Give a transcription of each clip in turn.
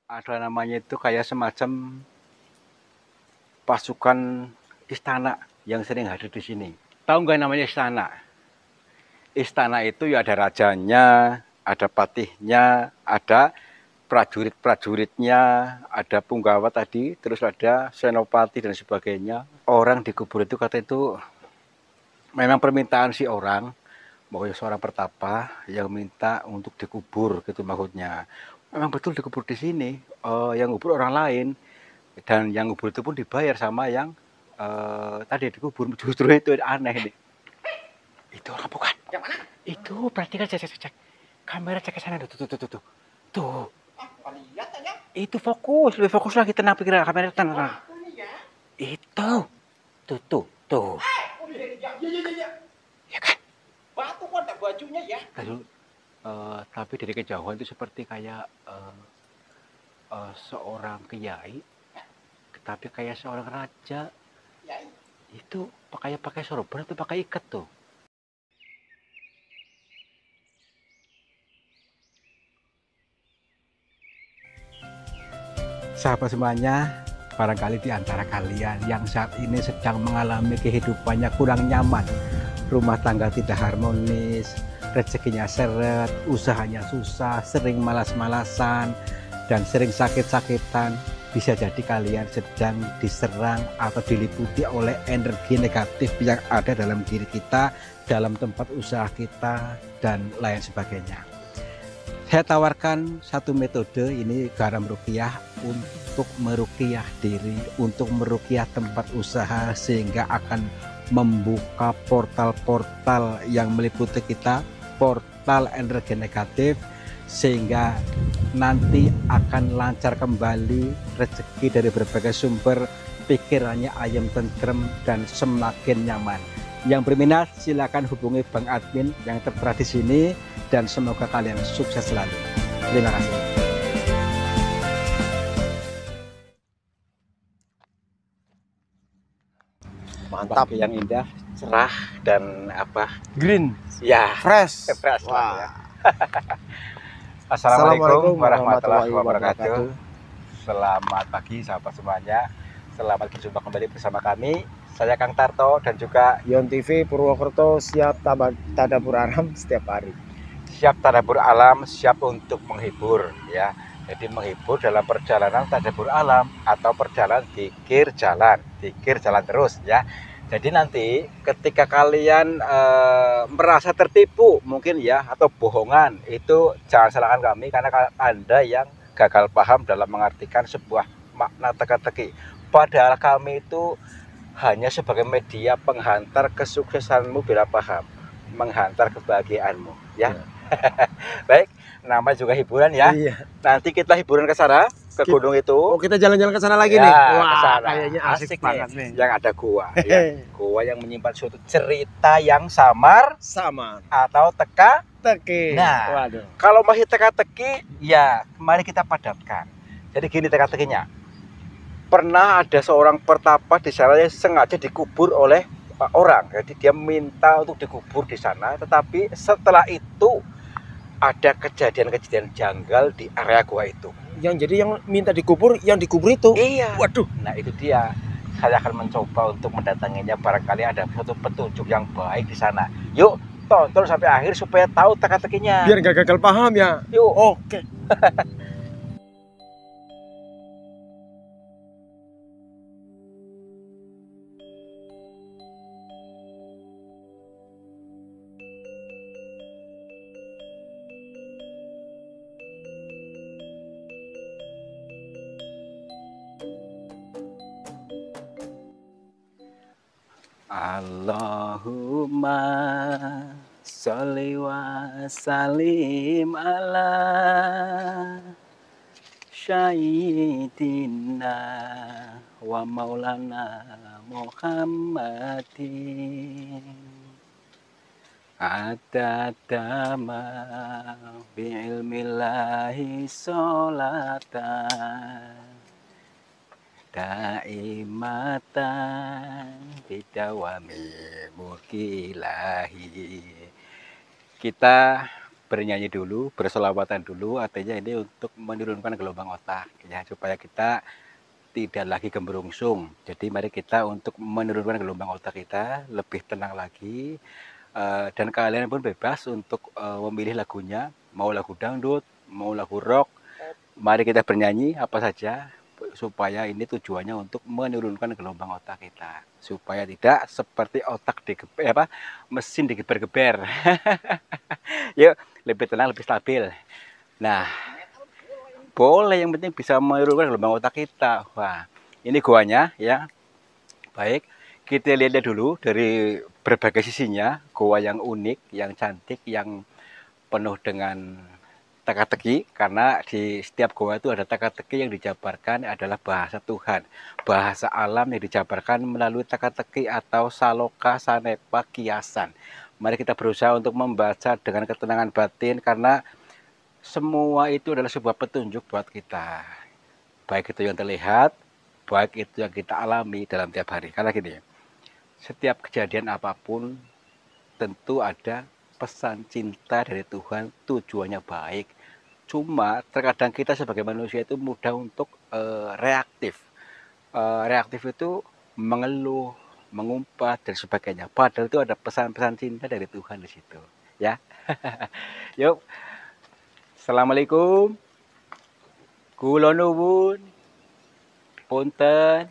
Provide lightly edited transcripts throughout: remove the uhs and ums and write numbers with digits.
Ada namanya itu kayak semacam pasukan istana yang sering hadir di sini. Tahu nggak namanya istana? Istana itu ya ada rajanya, ada patihnya, ada prajurit-prajuritnya, ada punggawa tadi, terus ada senopati dan sebagainya. Orang dikubur itu kata itu memang permintaan si orang, bahwa seorang pertapa yang minta untuk dikubur gitu maksudnya. Memang betul dikubur di sini, yang kubur orang lain dan yang kubur itu pun dibayar sama yang tadi dikubur. Justru itu aneh nih. Itu orang bukan? Yang mana? Itu perhatikan cek. Kamera cek ke sana tuh tuh. Tuh. Lihat aja. Itu fokus, lebih fokus lagi tenang pikiran kamera tenang. Itu. Tuh. Iya. Ya kan? Batu kok ada bajunya ya. Tapi dari kejauhan itu seperti kayak seorang kiai, tapi kayak seorang raja. Itu pakai sorban atau pakai ikat tuh. Sahabat semuanya, barangkali di antara kalian yang saat ini sedang mengalami kehidupannya kurang nyaman, rumah tangga tidak harmonis, rezekinya seret, usahanya susah, sering malas-malasan, dan sering sakit-sakitan, bisa jadi kalian sedang diserang atau diliputi oleh energi negatif yang ada dalam diri kita, dalam tempat usaha kita, dan lain sebagainya. Saya tawarkan satu metode, ini garam ruqyah, untuk meruqyah diri, untuk meruqyah tempat usaha, sehingga akan membuka portal-portal yang meliputi kita, portal energi negatif, sehingga nanti akan lancar kembali rezeki dari berbagai sumber, pikirannya ayam tentrem dan semakin nyaman. Yang berminat silakan hubungi Bang Admin yang tertera di sini, dan semoga kalian sukses selalu. Terima kasih. Mantap. Yang indah, cerah dan apa? Green. Ya. Fresh. Wah. Ya. Assalamualaikum warahmatullahi wabarakatuh. Selamat pagi sahabat semuanya. Selamat berjumpa kembali bersama kami. Saya Kang Tarto dan juga Yon TV Purwokerto siap tadabbur alam setiap hari. Siap tadabbur alam, siap untuk menghibur ya. Jadi menghibur dalam perjalanan tadabbur alam atau perjalanan dzikir jalan terus ya. Jadi nanti ketika kalian merasa tertipu mungkin ya, atau bohongan, itu jangan salahkan kami, karena Anda yang gagal paham dalam mengartikan sebuah makna teka-teki. Padahal kami itu hanya sebagai media penghantar kesuksesanmu bila paham, menghantar kebahagiaanmu ya. Baik, nama juga hiburan ya. Iya. Nanti kita hiburan ke sana, ke gunung itu. Oh, kita jalan-jalan ke sana lagi ya, nih. Wah, kesana. kayaknya asik banget nih. Yang ada gua ya. Gua yang menyimpan suatu cerita yang samar atau teka-teki. Nah, waduh. Kalau masih teka-teki, ya mari kita padatkan. Jadi gini teka-tekinya. Pernah ada seorang pertapa di sana yang sengaja dikubur oleh orang. Jadi dia minta untuk dikubur di sana, tetapi setelah itu ada kejadian-kejadian janggal di area gua itu. Yang minta dikubur, yang dikubur itu. Iya. Waduh. Nah itu dia. Saya akan mencoba untuk mendatanginya, barangkali ada suatu petunjuk yang baik di sana. Yuk tonton sampai akhir supaya tahu teka-tekinya. Biar gak gagal paham ya. Yuk. Oke. Allahumma sholli wa sallim ala Sayyidina wa maulana Muhammadin adadama bi'ilmillahi sholatan daimatan bidawami mulkilahi. Kita bernyanyi dulu, berselawatan dulu, artinya ini untuk menurunkan gelombang otak ya, supaya kita tidak lagi gembrungsung. Jadi mari kita untuk menurunkan gelombang otak kita lebih tenang lagi. Dan kalian pun bebas untuk memilih lagunya, mau lagu dangdut, mau lagu rock. Mari kita bernyanyi apa saja, supaya ini tujuannya untuk menurunkan gelombang otak kita, supaya tidak seperti otak mesin digeber-geber. Yuk, lebih tenang, lebih stabil. Nah, boleh, yang penting bisa menurunkan gelombang otak kita. Wah, ini goanya ya. Baik, kita lihat dulu dari berbagai sisinya. Goa yang unik, yang cantik, yang penuh dengan teka-teki, karena di setiap goa itu ada teka-teki yang dijabarkan adalah bahasa Tuhan, bahasa alam yang dijabarkan melalui teka-teki atau saloka, sanepa, kiasan. Mari kita berusaha untuk membaca dengan ketenangan batin, karena semua itu adalah sebuah petunjuk buat kita. Baik itu yang terlihat, baik itu yang kita alami dalam tiap hari. Karena gini, setiap kejadian apapun tentu ada pesan cinta dari Tuhan, tujuannya baik. Cuma terkadang kita sebagai manusia itu mudah untuk reaktif. Reaktif itu mengeluh, mengumpat dan sebagainya. Padahal itu ada pesan-pesan cinta dari Tuhan di situ, ya. Yuk, assalamualaikum. Kula nuwun punten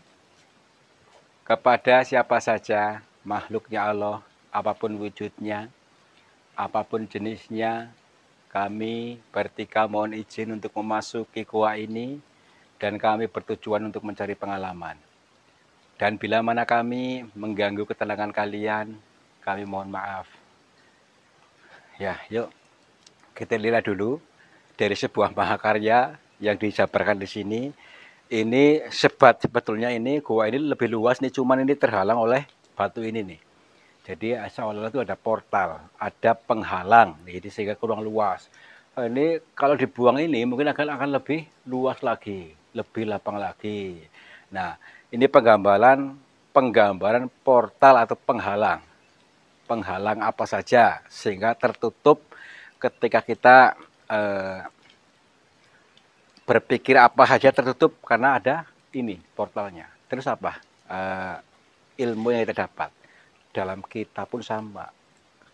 kepada siapa saja makhluknya Allah, apapun wujudnya, apapun jenisnya. Kami bertiga mohon izin untuk memasuki gua ini, dan kami bertujuan untuk mencari pengalaman. Dan bila mana kami mengganggu ketenangan kalian, kami mohon maaf. Ya, yuk kita lihat dulu dari sebuah mahakarya yang dijabarkan di sini. Ini sebetulnya ini gua ini lebih luas nih, cuman ini terhalang oleh batu ini nih. Jadi seolah-olah itu ada portal, ada penghalang, jadi sehingga kurang luas. Ini kalau dibuang ini mungkin akan lebih luas lagi, lebih lapang lagi. Nah, ini penggambaran portal atau penghalang. Penghalang apa saja sehingga tertutup ketika kita berpikir apa saja tertutup karena ada ini portalnya. Terus apa? Ilmu yang kita dapat dalam kita pun sama.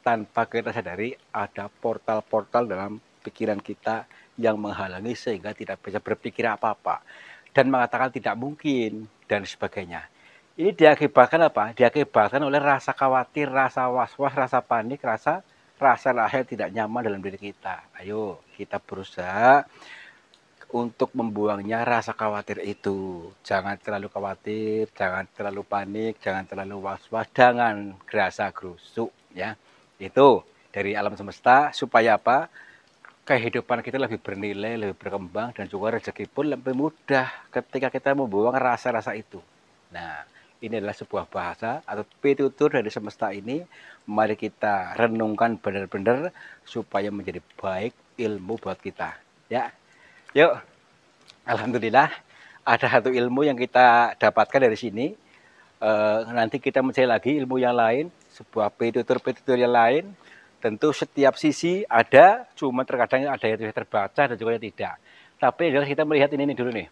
Tanpa kita sadari ada portal-portal dalam pikiran kita yang menghalangi sehingga tidak bisa berpikir apa-apa dan mengatakan tidak mungkin dan sebagainya. Ini diakibatkan apa? Diakibatkan oleh rasa khawatir, rasa was-was, rasa panik, rasa yang tidak nyaman dalam diri kita. Ayo kita berusaha untuk membuangnya rasa khawatir itu. Jangan terlalu khawatir, jangan terlalu panik, jangan terlalu was-was, jangan gerasa gerusuk ya. Itu dari alam semesta supaya apa? Kehidupan kita lebih bernilai, lebih berkembang, dan juga rezeki pun lebih mudah ketika kita membuang rasa-rasa itu. Nah, ini adalah sebuah bahasa atau pitutur dari semesta ini. Mari kita renungkan benar-benar supaya menjadi baik ilmu buat kita. Ya, yuk. Alhamdulillah ada satu ilmu yang kita dapatkan dari sini. Nanti kita mencari lagi ilmu yang lain, sebuah pitutur yang lain. Tentu setiap sisi ada, cuma terkadang ada yang terbaca dan juga yang tidak. Tapi adalah kita melihat ini dulu nih,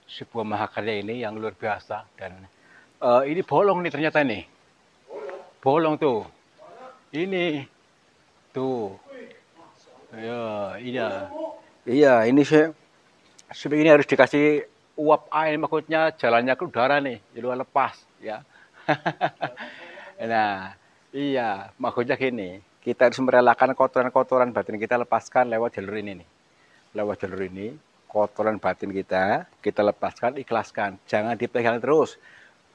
sebuah mahakarya ini yang luar biasa. Dan ini bolong nih ternyata nih, bolong tuh, ini tuh, ya iya ini sih. Seperti ini harus dikasih uap air, maksudnya jalannya ke udara nih, jadi lepas ya. Nah, iya, maksudnya gini, kita harus merelakan kotoran-kotoran batin kita lepaskan lewat jalur ini nih. Lewat jalur ini, kotoran batin kita lepaskan, ikhlaskan. Jangan dipegang terus.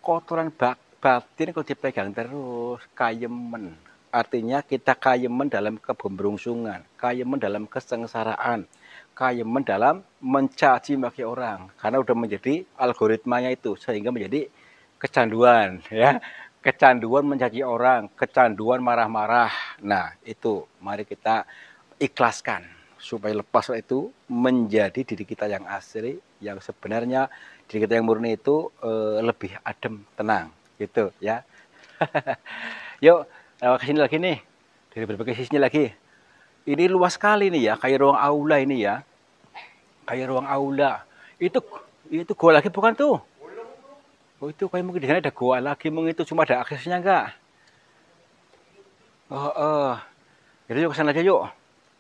Kotoran batin kalau dipegang terus, kayemen. Artinya kita kayemen dalam kegembrungsungan, kayemen dalam kesengsaraan, kayemen dalam mencaci maki orang. Karena udah menjadi algoritmanya itu, sehingga menjadi kecanduan ya. Kecanduan mencaci orang, kecanduan marah-marah. Nah, itu mari kita ikhlaskan supaya lepas itu menjadi diri kita yang asli, yang sebenarnya diri kita yang murni itu lebih adem, tenang, gitu ya. Yuk, ke sini lagi nih, dari berbagai sisi lagi. Ini luas sekali nih ya, kayak ruang aula ini ya. Kayak ruang aula. Itu gua lagi bukan tuh? Oh itu kayak mungkin di sana ada gua lagi, mungkin itu cuma ada aksesnya enggak? Oh, jadi yuk ke sana aja yuk.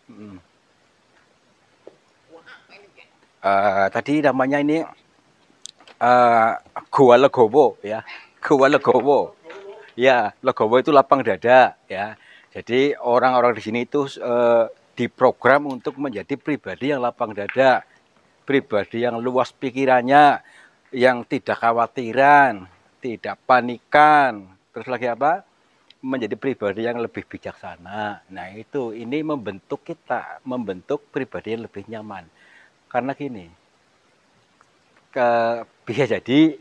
Hmm. Tadi namanya ini uh, Gua Legowo ya. Gua Legowo. Ya, Legowo itu lapang dada ya. Jadi orang-orang di sini itu diprogram untuk menjadi pribadi yang lapang dada, pribadi yang luas pikirannya, yang tidak khawatiran, tidak panikan. Terus lagi apa? Menjadi pribadi yang lebih bijaksana. Nah, ini membentuk kita, membentuk pribadi yang lebih nyaman. Karena gini, bisa jadi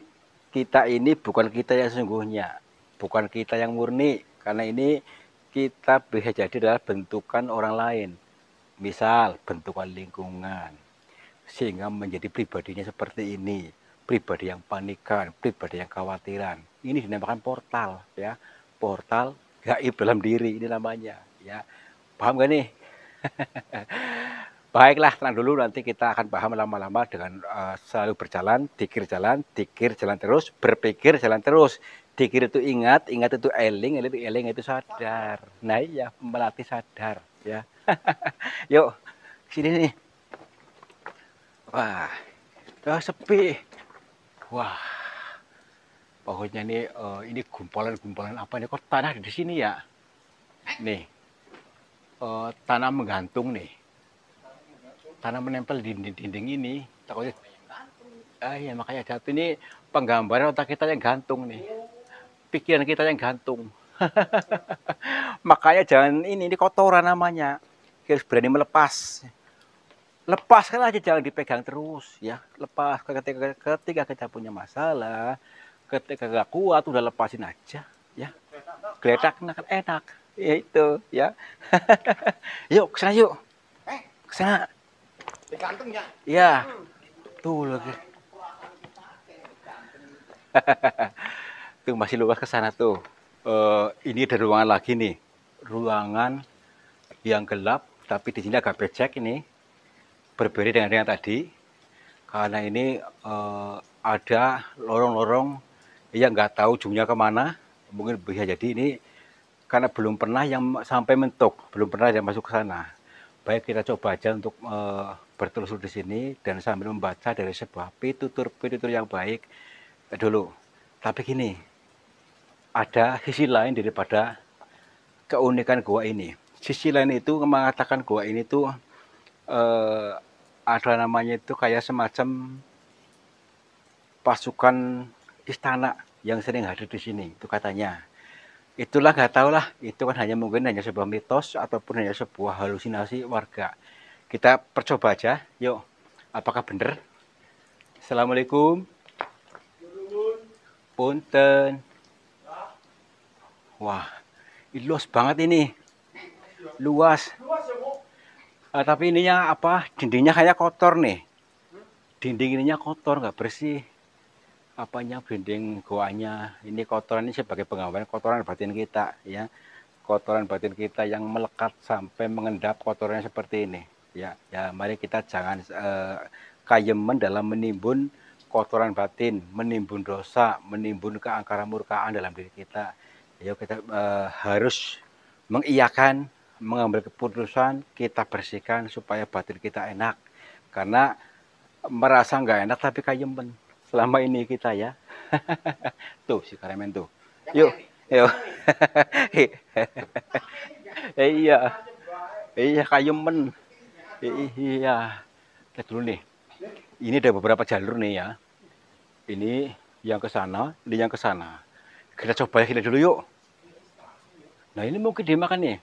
kita ini bukan kita yang sesungguhnya, bukan kita yang murni, karena ini kita bisa jadi adalah bentukan orang lain, misal bentukan lingkungan, sehingga menjadi pribadinya seperti ini, pribadi yang panikan, pribadi yang khawatiran. Ini dinamakan portal ya, portal gaib dalam diri ini namanya ya. Paham gak nih? Baiklah, tenang dulu, nanti kita akan paham lama-lama dengan selalu berjalan, dikir jalan terus, berpikir jalan terus. Dikir itu ingat, ingat itu eling, eling itu sadar. Nah iya, melatih sadar ya. Yuk, sini nih. Wah, sepi. Wah, pokoknya nih ini gumpalan-gumpalan apa nih? Kok tanah di sini ya? Nih, tanah menggantung nih. Tanah menempel di dinding ini. Takutnya, ya makanya jatuh ini penggambaran otak kita yang gantung nih. Pikiran kita yang gantung. Makanya jangan ini kotoran namanya. Kita harus berani melepas. Lepaskan aja, jangan dipegang terus ya. Lepas ketika kita punya masalah, ketika gak kuat udah lepasin aja ya. Geletak kan enak. Ya itu ya. Yuk kesana yuk. Kesana. Digantung ya? Iya. Tuh lagi. Tuh masih luas ke sana tuh. Ini ada ruangan lagi nih. Ruangan yang gelap, tapi di sini agak becek ini. Berbeda dengan yang tadi. Karena ini ada lorong-lorong yang nggak tahu ujungnya kemana. Mungkin bisa jadi ini karena belum pernah yang sampai mentok, belum pernah yang masuk ke sana. Baik, kita coba aja untuk bertelusur di sini dan sambil membaca dari sebuah pitutur yang baik dulu. Tapi gini, ada sisi lain daripada keunikan gua ini. Sisi lain itu mengatakan gua ini tuh ada namanya itu kayak semacam pasukan istana yang sering hadir di sini, itu katanya. Itulah nggak tahu lah, itu kan mungkin hanya sebuah mitos ataupun hanya sebuah halusinasi warga. Kita percoba aja, yuk. Apakah benar? Assalamualaikum. Punten. Wah, ini luas banget ini. Luas. Tapi ininya apa? Dindingnya kayak kotor nih. Dinding ininya kotor, nggak bersih. Apanya dinding goanya ini kotoran, ini sebagai penggambaran kotoran batin kita ya, kotoran batin kita yang melekat sampai mengendap kotorannya seperti ini ya. Mari kita jangan kayemen dalam menimbun kotoran batin, menimbun dosa, menimbun keangkaran murkaan dalam diri kita. Yuk kita harus mengiyakan, mengambil keputusan, kita bersihkan supaya batin kita enak, karena merasa nggak enak tapi kayemen selama ini kita ya. Tuh si Karemen tuh. Yuk, yuk. Iya. Iya kayemen. Iya. Lihat dulu nih. Ini ada beberapa jalur nih ya. Ini yang ke sana, ini yang ke sana. Kita coba lihat dulu yuk. Nah, ini mungkin dimakan nih.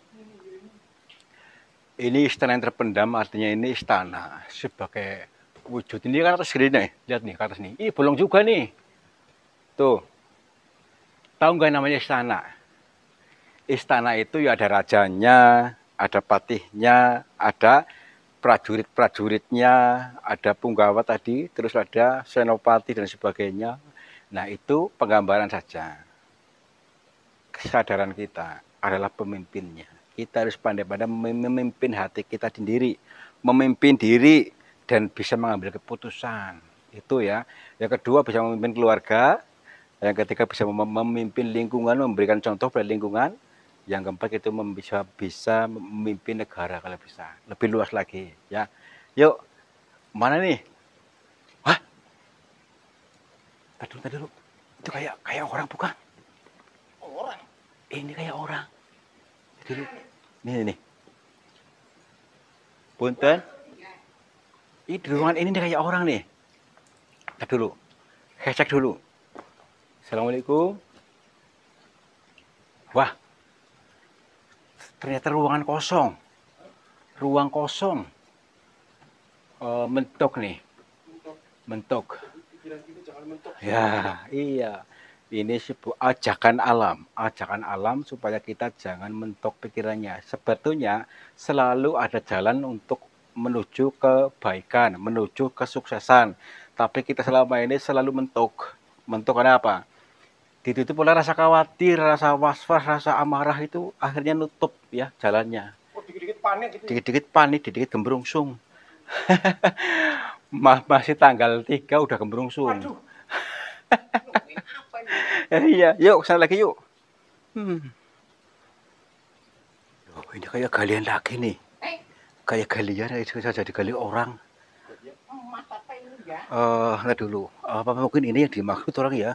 Ini istana yang terpendam, artinya ini istana sebagai wujud. Ini kan atas gini nih, lihat nih ke atas nih. Ini bolong juga nih. Tuh. Tahu nggak namanya istana? Istana itu ya ada rajanya, ada patihnya, ada prajurit-prajuritnya, ada punggawa tadi, terus ada senopati dan sebagainya. Nah, itu penggambaran saja. Kesadaran kita adalah pemimpinnya. kita harus pandai-pandai memimpin hati kita sendiri, memimpin diri dan bisa mengambil keputusan. Itu ya. Yang kedua bisa memimpin keluarga, yang ketiga bisa memimpin lingkungan, memberikan contoh pada lingkungan. Yang keempat itu bisa memimpin negara kalau bisa. Lebih luas lagi ya. Yuk, mana nih? Wah. Tadi dulu. Itu kayak orang bukan? Orang. Ini kayak orang. Dulu. Nih. Punten. Ini di ruangan ini kayak orang nih. Tadi dulu. Saya cek dulu. Assalamualaikum. Wah. Ternyata ruangan kosong. Ruang kosong. Mentok nih. Mentok. Ya, iya. Ini sebuah ajakan alam supaya kita jangan mentok pikirannya. Sebetulnya selalu ada jalan untuk menuju kebaikan, menuju kesuksesan. Tapi kita selama ini selalu mentok. Mentok karena apa? Ditutup oleh rasa khawatir, rasa was-was, rasa amarah itu akhirnya nutup ya jalannya. Oh, dikit-dikit panik gitu. Dikit-dikit panik, dikit-dikit gembrungsung. Masih tanggal 3 udah gembrungsung. Waduh. Iya, yuk kesana lagi yuk. Oh, ini kayak galian lagi nih. Kayak galian itu saja digali orang. Lihat dulu. Apa mungkin ini yang dimaksud orang ya?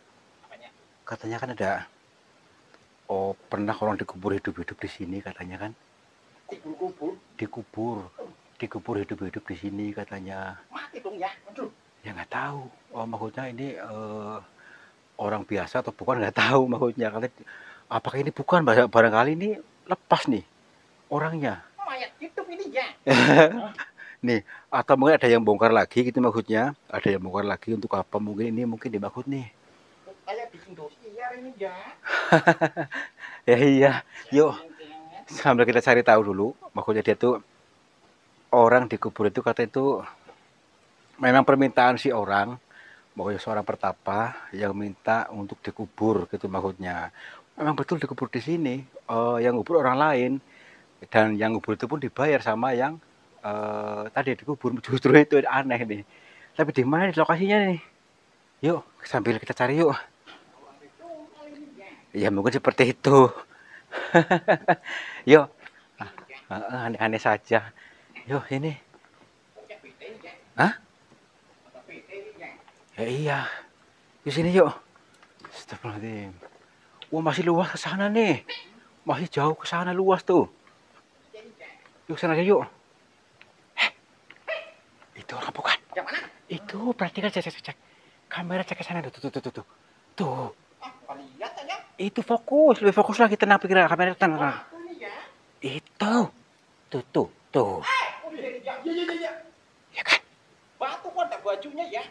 Katanya kan ada. Oh, pernah orang dikubur hidup-hidup di sini katanya kan? Dikubur hidup-hidup di sini katanya. Mati dong ya. Aduh. Ya nggak tahu. Oh, maksudnya ini orang biasa atau bukan nggak tahu maksudnya. Apakah ini bukan barangkali ini lepas nih orangnya. Mayat hidup ini ya. Nih, atau mungkin ada yang bongkar lagi gitu maksudnya. Ada yang bongkar lagi untuk apa? Mungkin dimaksud nih. Kayak bikin dosiar ini ya. Ya iya, yuk sambil kita cari tahu dulu. Maksudnya dia tuh orang dikubur itu kata itu memang permintaan si orang. Pokoknya seorang pertapa yang minta untuk dikubur gitu maksudnya. Memang betul dikubur di sini. Yang kubur orang lain dan yang kubur itu pun dibayar sama yang tadi dikubur. Justru itu aneh nih. Tapi di mana lokasinya nih? Yuk sambil kita cari yuk. Ya mungkin seperti itu. Yuk. Aneh-aneh saja. Yuk ini. Hah? Ya iya. Di sini yuk. Astagfirullahaladzim. Wah masih luas ke sana nih. Masih jauh ke sana luas tuh. Yuk sana aja yuk. Itu orang bukan? Yang mana? Itu perhatikan cek. Kamera cek ke sana tuh. Tuh. Lihat aja. Itu fokus, lebih fokus lagi, tenang pikiran, kamera tenang. Itu. Tuh. Oh, iya. Ya kan? Batu kok ada bajunya ya.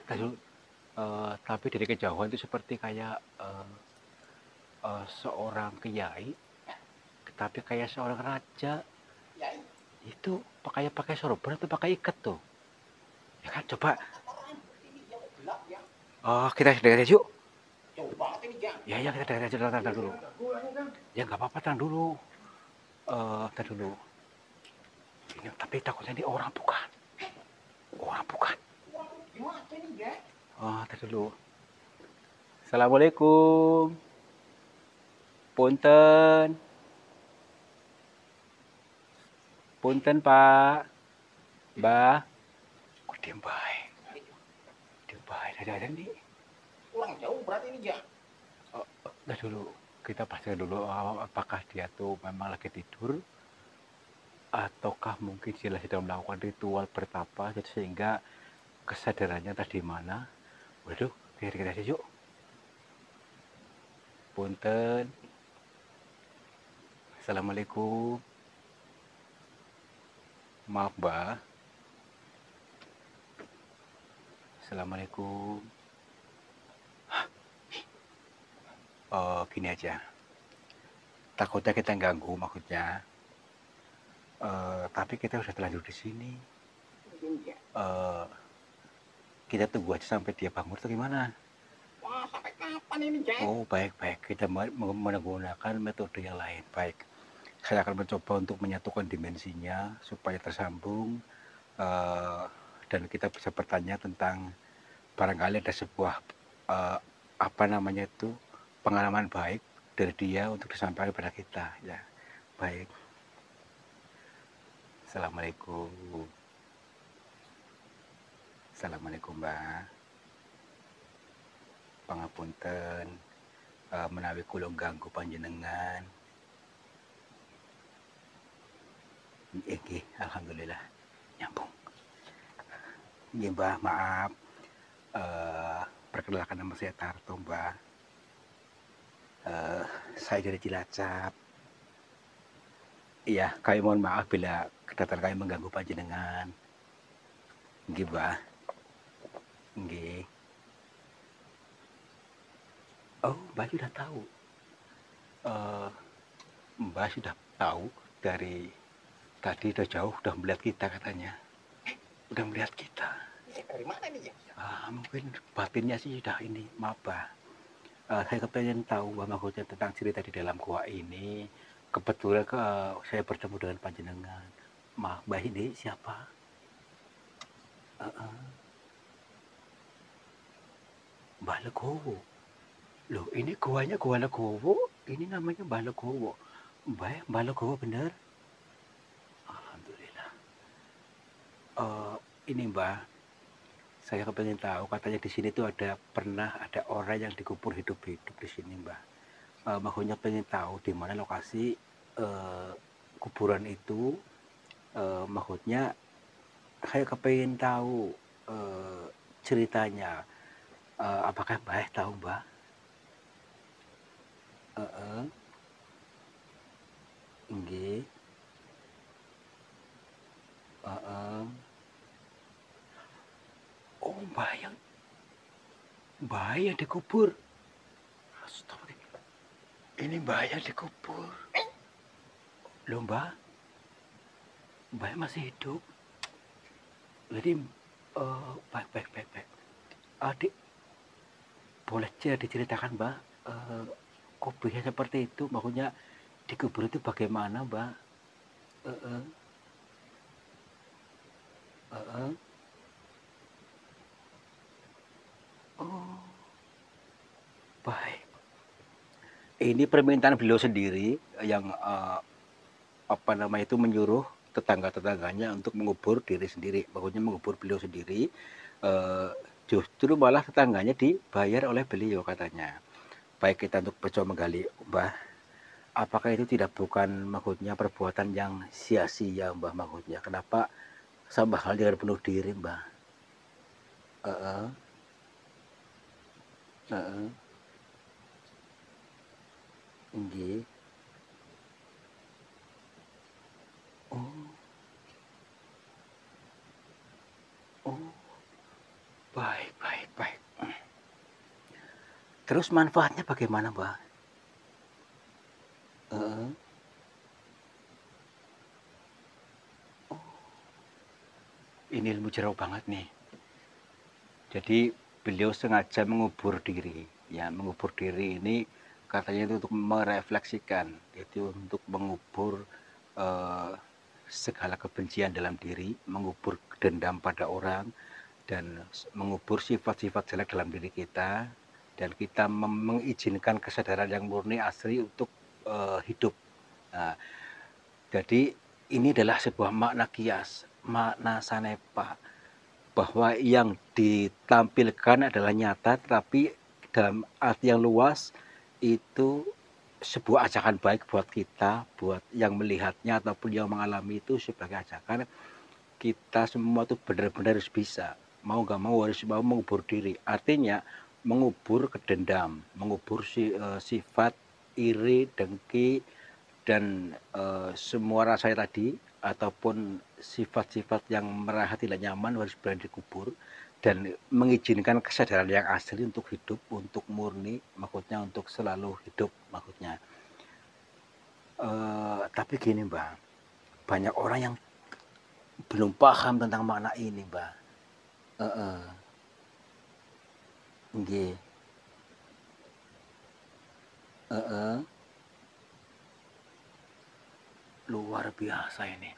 Tapi dari kejauhan itu seperti kayak seorang kiai, tapi kayak seorang raja. Kiai. Itu pakai sorban atau pakai ikat tuh. Ya kan, coba. Kita lihat yuk. Jauh banget ini ya. Ya kita lihat aja dulu. Ya nggak apa-apa, tenang dulu. Tar dulu. Ini, tapi takutnya ini orang bukan. Orang bukan. Gimana ini ya? Tar dulu. Assalamualaikum. Punten Pak. Mbah. Kok diem baik. Ada nih. Kurang jauh berarti ini ya. Tar dulu. Kita pastikan dulu apakah dia tuh memang lagi tidur ataukah mungkin dia sedang melakukan ritual bertapa sehingga kesadarannya tadi mana. Waduh, kita aja yuk. Punten. Assalamualaikum. Maaf Mbak. Assalamualaikum. Gini aja. Takutnya kita ganggu maksudnya. Tapi kita sudah terlanjur di sini. Kita tunggu aja sampai dia bangun atau gimana? Wah, sampai kapan ini, Jack? Oh, baik. Kita menggunakan metode yang lain. Baik. Saya akan mencoba untuk menyatukan dimensinya supaya tersambung, eee, dan kita bisa bertanya tentang barangkali ada sebuah, eee, apa namanya itu, pengalaman baik dari dia untuk disampaikan pada kita, ya. Baik, assalamualaikum. Assalamualaikum, Mbak. Pangapunten, menawi kula ganggu panjenengan. Nggih, alhamdulillah nyambung. Nggih, Mbah, maaf. Eee, Perkenalkan nama saya Tarto, Mbah. Saya dari Cilacap. Iya, kami mohon maaf bila kedatangan kami mengganggu panjenengan. Nggih, Mbah. Nggih. Oh, Mbah sudah tahu. Eee, Mbah sudah tahu dari tadi udah jauh, udah melihat kita katanya. Udah melihat kita. Dari mana nih ya? Mungkin batinnya sih sudah ini, maba. Saya kepengen tahu Mbah maksudnya tentang cerita di dalam gua ini. Kebetulan saya bertemu dengan panjenengan. Mbah ini siapa? Heeh, Mbah Legowo. Loh, ini guanya Gua Legowo, ini namanya Mbah Legowo. Mbah Legowo bener? Alhamdulillah. Ini Mbah, saya kepengen tahu katanya di sini tuh pernah ada orang yang dikubur hidup-hidup di sini, Mbah. Maksudnya pengen tahu di mana lokasi eh, kuburan itu. Maksudnya saya kepengen tahu ceritanya. Apakah Mbah tahu, Mbah? Heeh, nggih, heeh. Oh, Mbah yang dikubur. Astagfirullah. Ini Mbah yang dikubur. Loh, Mbah masih hidup. Jadi baik baik baik baik. Adik, boleh diceritakan, Mbak, kok bisa seperti itu? Maksudnya dikubur itu bagaimana, Mbak? Heeh, heeh. Oh, baik. Ini permintaan beliau sendiri yang apa namanya itu menyuruh tetangga-tetangganya untuk mengubur diri sendiri. Maksudnya mengubur beliau sendiri. Eh, Justru malah tetangganya dibayar oleh beliau katanya. Baik kita untuk mencoba menggali, Mbah. Apakah itu tidak bukan maksudnya perbuatan yang sia-sia, Mbah maksudnya? Kenapa sama hal dengan bunuh diri, Mbah? Heeh, heeh, nggih. Oh, oh, baik, baik, baik. Terus manfaatnya bagaimana, Mbah? Heeh. Oh, ini ilmu jauh banget nih. Jadi beliau sengaja mengubur diri. Ya, mengubur diri ini katanya itu untuk merefleksikan, itu untuk mengubur eh, segala kebencian dalam diri, mengubur dendam pada orang, dan mengubur sifat-sifat jelek dalam diri kita, dan kita mengizinkan kesadaran yang murni asli untuk hidup. Nah, jadi ini adalah sebuah makna kias, makna sanepa, bahwa yang ditampilkan adalah nyata, tetapi dalam arti yang luas itu sebuah ajakan baik buat kita, buat yang melihatnya ataupun yang mengalami itu sebagai ajakan kita semua tuh benar-benar harus bisa, mau nggak mau harus mau mengubur diri. Artinya mengubur kedendam, mengubur sifat iri, dengki, dan semua rasa tadi ataupun sifat-sifat yang merasa tidak nyaman harus berani dikubur dan mengizinkan kesadaran yang asli untuk hidup, untuk murni, maksudnya untuk selalu hidup, maksudnya. Tapi gini, Mbak, banyak orang yang belum paham tentang makna ini, Mbak. Heeh, nggih, heeh, luar biasa ini.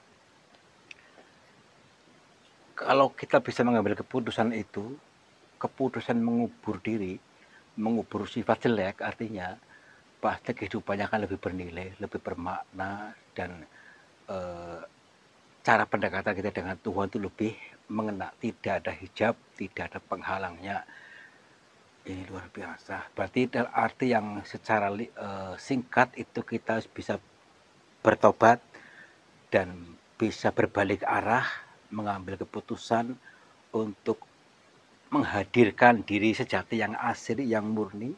Kalau kita bisa mengambil keputusan itu, keputusan mengubur diri, mengubur sifat jelek, artinya pasti kehidupannya akan lebih bernilai, lebih bermakna, dan eh, cara pendekatan kita dengan Tuhan itu lebih mengena. Tidak ada hijab, tidak ada penghalangnya. Ini luar biasa. Berarti dalam arti yang secara singkat itu kita bisa bertobat dan bisa berbalik arah, mengambil keputusan untuk menghadirkan diri sejati yang asli, yang murni,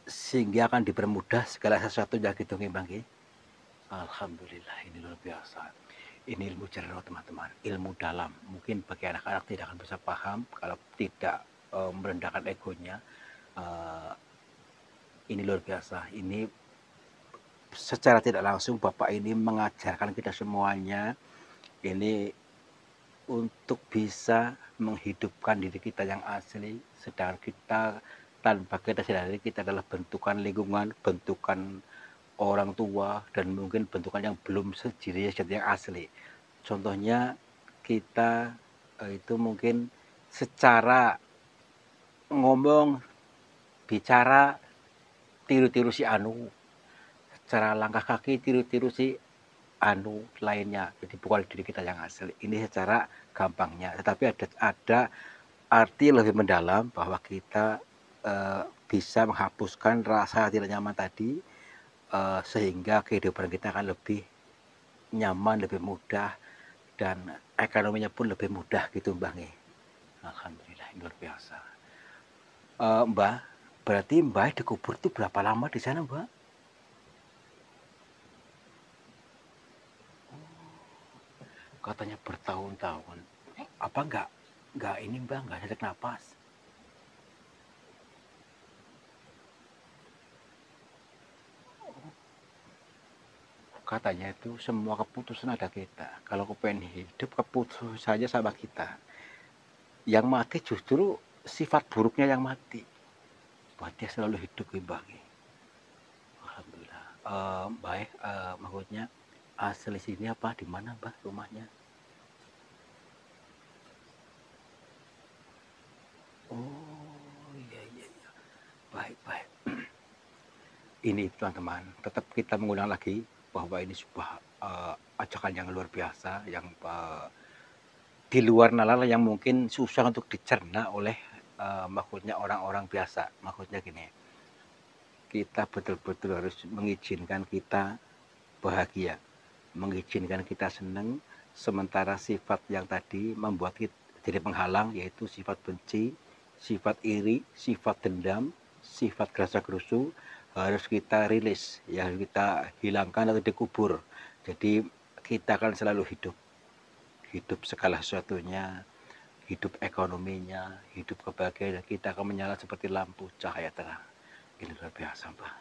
sehingga akan dipermudah segala sesuatu yang gitu ngimbang. Alhamdulillah, ini luar biasa. Ini ilmu jero teman-teman, ilmu dalam. Mungkin bagi anak-anak tidak akan bisa paham kalau tidak merendahkan egonya. Ini luar biasa. Ini secara tidak langsung Bapak ini mengajarkan kita semuanya ini untuk bisa menghidupkan diri kita yang asli, sedangkan kita tanpa kita sadari kita adalah bentukan lingkungan, bentukan orang tua, dan mungkin bentukan yang belum sejati yang asli. Contohnya kita itu mungkin secara ngomong, bicara, tiru-tiru si Anu, secara langkah kaki tiru-tiru si Anu lainnya. Jadi bukan diri kita yang asli. Ini secara gampangnya. Tetapi ada arti lebih mendalam bahwa kita bisa menghapuskan rasa tidak nyaman tadi, sehingga kehidupan kita akan lebih nyaman, lebih mudah, dan ekonominya pun lebih mudah gitu Mbah. Alhamdulillah, luar biasa. Mbah, berarti Mbah dikubur itu berapa lama di sana, Mbah? Katanya bertahun-tahun. Apa enggak ini Mbah, enggak sesak napas? Katanya itu semua keputusan ada kita. Kalau kepengen hidup, keputusan saja sama kita. Yang mati justru sifat buruknya yang mati. Buat dia selalu hidup Mbah. Alhamdulillah. Baik, maksudnya asli sini apa? Di mana Mbah rumahnya? Oh iya iya iya. Baik baik. Ini teman-teman, tetap kita mengulang lagi bahwa ini sebuah ajakan yang luar biasa, yang di luar nalar, yang mungkin susah untuk dicerna oleh maksudnya orang-orang biasa. Maksudnya gini, kita betul-betul harus mengizinkan kita bahagia, mengizinkan kita senang, sementara sifat yang tadi membuat kita jadi penghalang, yaitu sifat benci, sifat iri, sifat dendam, sifat gerasa-gerusu, harus kita rilis, ya kita hilangkan atau dikubur. Jadi kita akan selalu hidup, hidup segala sesuatunya, hidup ekonominya, hidup kebahagiaan, kita akan menyala seperti lampu cahaya terang. Ini luar biasa, Mbak.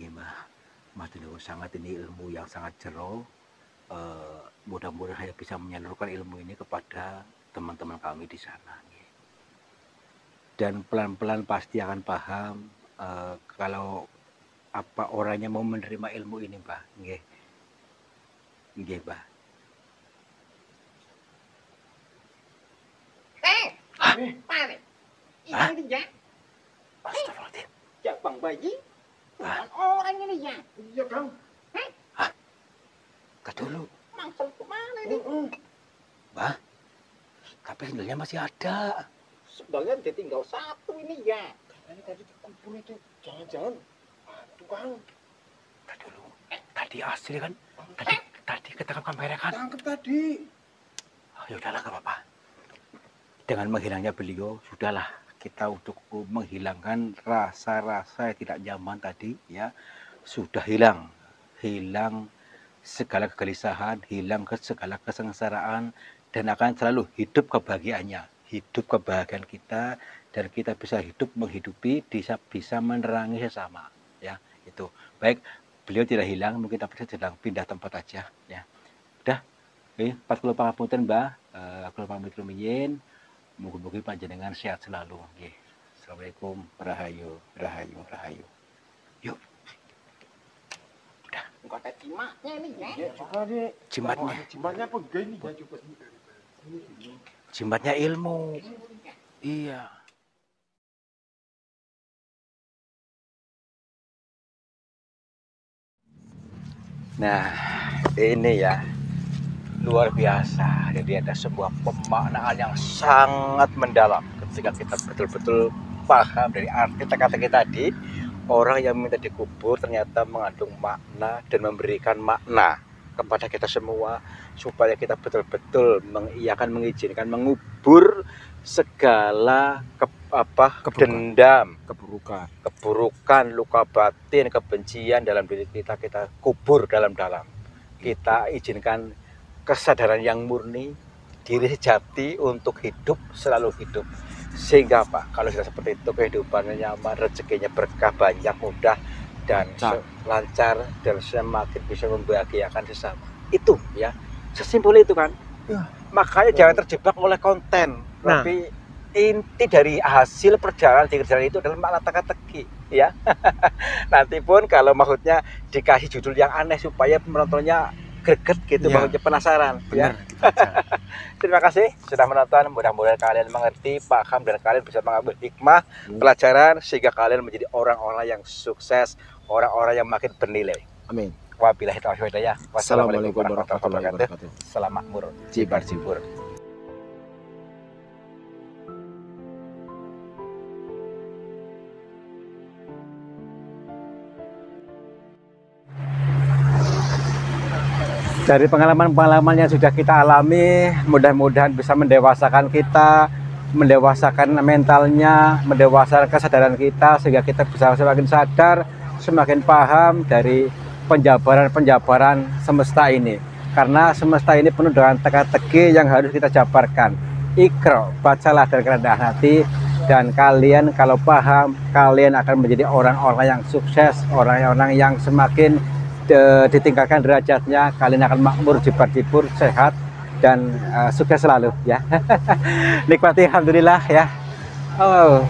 Gimana? Mas Dino, sangat ini ilmu yang sangat jero. Mudah-mudahan saya bisa menyalurkan ilmu ini kepada teman-teman kami di sana. Dan pelan-pelan pasti akan paham kalau apa orangnya mau menerima ilmu ini, Mbak. Nggih. Nggih, Mbak. Pare, ini ya. Astagfirullahaladzim. Ya Bang Bayi, bukan orang ini ya. Iya Kang. Ke dulu, Mangsal kemana ini? Mbak. Tapi sendalnya masih ada. Sebenarnya ditinggal satu ini ya. Katanya tadi dikubur itu. Jangan-jangan. Aduh Kang. Ke dulu. Tadi asli kan? Tadi ketangkap kamera kan? Tangkep tadi. Oh, ya udahlah, gak apa-apa. Dengan menghilangnya beliau, sudahlah kita untuk menghilangkan rasa-rasa yang tidak nyaman tadi, ya sudah hilang, hilang segala kegelisahan, hilang segala kesengsaraan, dan akan selalu hidup kebahagiaannya, hidup kebahagiaan kita, dan kita bisa hidup menghidupi, bisa menerangi sesama, ya itu. Baik, beliau tidak hilang, mungkin tapi sedang pindah tempat aja, ya. Udah, 40 pangapunten Mbah, aku pamit rumiyin. Mugi-mugi panjenengan sehat selalu. Nggih. Assalamualaikum. Rahayu, rahayu, rahayu. Yuk. Udah. Enggak ada cimaknya ini ya. Ya coba deh. Jimatnya. Jimatnya apa enggak ini ya coba. Jimatnya ilmu. Iya. Nah, ini ya luar biasa. Jadi ada sebuah pemaknaan yang sangat mendalam ketika kita betul-betul paham dari arti teka-teki tadi. Orang yang minta dikubur ternyata mengandung makna dan memberikan makna kepada kita semua supaya kita betul-betul mengiyakan, mengizinkan, mengubur segala dendam, keburukan, luka batin, kebencian dalam diri kita, kita kubur dalam-dalam. Kita izinkan kesadaran yang murni, diri sejati untuk hidup, selalu hidup. Sehingga Pak, kalau sudah seperti itu kehidupannya nyaman, rezekinya berkah, banyak, mudah, dan lancar, dan semakin bisa membahagiakan sesama. Itu ya, sesimpel itu kan. Makanya jangan terjebak oleh konten, tapi inti dari hasil perjalanan itu adalah makna teka-teki ya. Nanti pun kalau maksudnya dikasih judul yang aneh supaya penontonnya greget gitu, maksudnya penasaran. Benar, ya. Terima kasih sudah menonton, mudah-mudahan kalian mengerti, paham, dan kalian bisa mengambil hikmah pelajaran sehingga kalian menjadi orang-orang yang sukses, orang-orang yang makin bernilai. Amin. Wabillahi taufiq wal hidayah. Wassalamualaikum warahmatullahi wabarakatuh. Salam makmur, jibar jibur. Dari pengalaman-pengalaman yang sudah kita alami, mudah-mudahan bisa mendewasakan kita, mendewasakan mentalnya, mendewasakan kesadaran kita, sehingga kita bisa semakin sadar, semakin paham dari penjabaran-penjabaran semesta ini. Karena semesta ini penuh dengan teka-teki yang harus kita jabarkan. Iqra, bacalah dengan kerendahan hati, dan kalian kalau paham, kalian akan menjadi orang-orang yang sukses, orang-orang yang semakin ditingkatkan derajatnya, kalian akan makmur, jibar-jibur, sehat, dan sukses selalu ya. Nikmati, alhamdulillah ya. Oh.